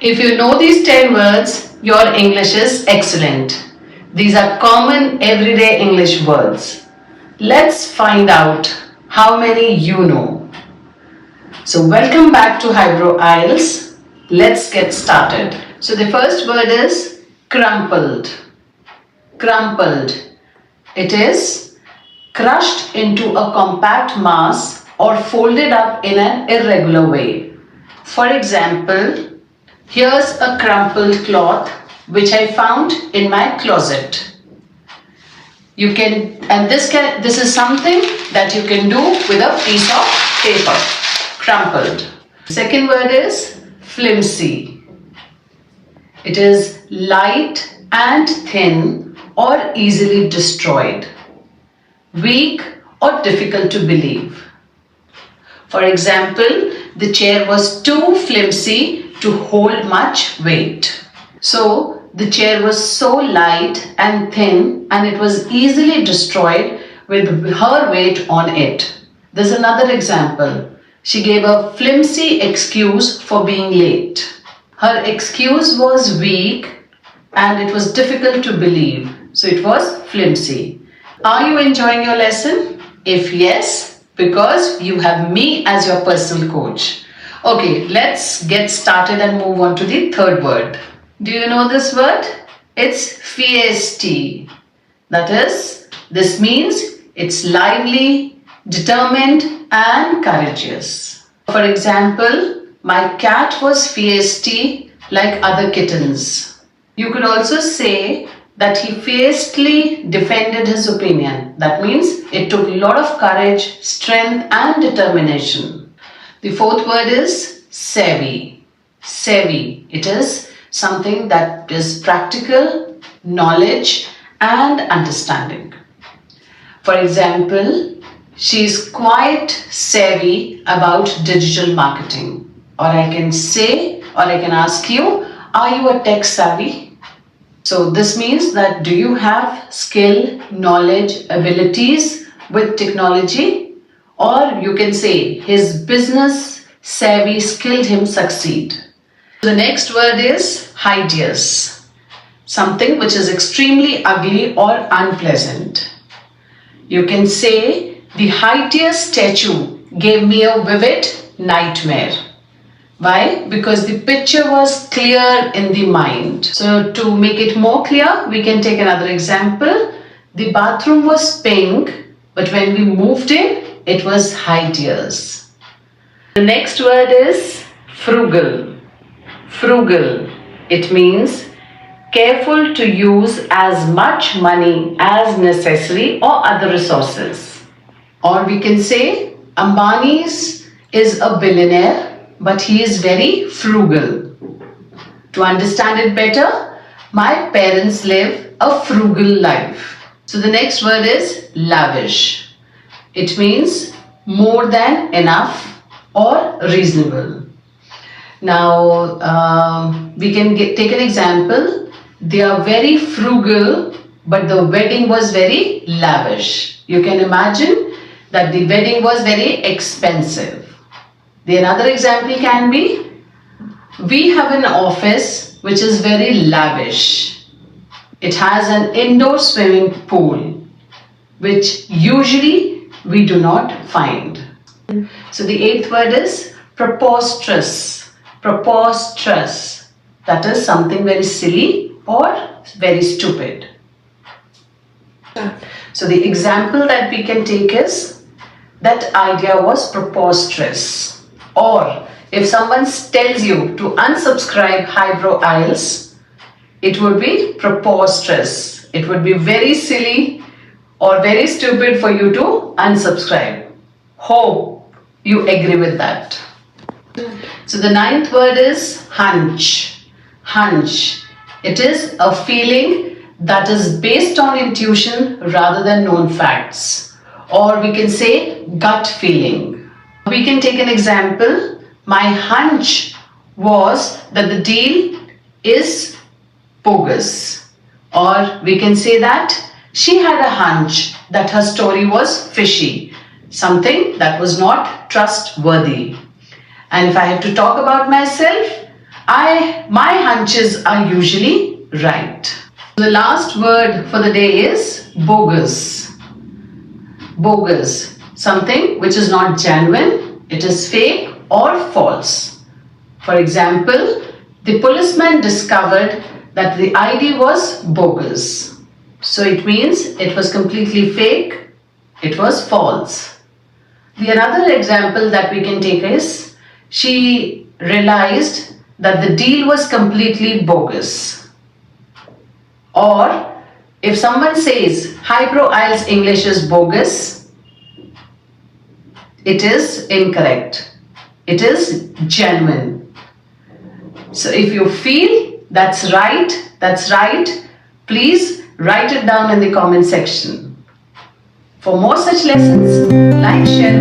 If you know these 10 words, your English is excellent. These are common everyday English words. Let's find out how many you know. So welcome back to Highbrow IELTS. Let's get started. So the first word is crumpled. Crumpled. It is crushed into a compact mass or folded up in an irregular way. For example, here's a crumpled cloth which I found in my closet. This is something that you can do with a piece of paper. Crumpled. Second word is flimsy. It is light and thin or easily destroyed, weak or difficult to believe. For example, the chair was too flimsy to hold much weight. So the chair was so light and thin and it was easily destroyed with her weight on it. There's another example. She gave a flimsy excuse for being late. Her excuse was weak and it was difficult to believe. So it was flimsy. Are you enjoying your lesson? If yes, because you have me as your personal coach. Okay, let's get started and move on to the third word. Do you know this word? It's feisty. That is, this means it's lively, determined and courageous. For example, my cat was feisty like other kittens. You could also say that he fiercely defended his opinion. That means it took a lot of courage, strength and determination. The fourth word is savvy. Savvy. It is something that is practical, knowledge and understanding. For example, she is quite savvy about digital marketing. Or I can ask you, are you a tech savvy? So this means that do you have skill, knowledge, abilities with technology? Or you can say his business savvy skilled him succeed. The next word is hideous. Something which is extremely ugly or unpleasant. You can say the hideous statue gave me a vivid nightmare. Why? Because the picture was clear in the mind. So to make it more clear, we can take another example. The bathroom was pink, but when we moved in, it was hideous. The next word is frugal. Frugal. It means careful to use as much money as necessary or other resources. Or we can say Ambani's is a billionaire, but he is very frugal. To understand it better, my parents live a frugal life. So the next word is lavish. It means more than enough or reasonable. Now we can take an example. They are very frugal, but the wedding was very lavish. You can imagine that the wedding was very expensive. The another example can be, we have an office which is very lavish. It has an indoor swimming pool, which usually we do not find. So the eighth word is preposterous. Preposterous. That is something very silly or very stupid. So the example that we can take is, that idea was preposterous. Or if someone tells you to unsubscribe Highbrow IELTS, it would be preposterous. It would be very silly or very stupid for you to unsubscribe. Hope you agree with that. So the ninth word is hunch. Hunch. It is a feeling that is based on intuition rather than known facts. Or we can say gut feeling. We can take an example. My hunch was that the deal is bogus. Or we can say that she had a hunch that her story was fishy, something that was not trustworthy. And if I have to talk about myself, My hunches are usually right. The last word for the day is bogus. Bogus, something which is not genuine, it is fake or false. For example, the policeman discovered that the ID was bogus. So it means it was completely fake, it was false. The another example that we can take is, she realized that the deal was completely bogus. Or if someone says Hypro IELTS English is bogus, it is incorrect. It is genuine. So if you feel that's right, please write it down in the comment section. For more such lessons, like, share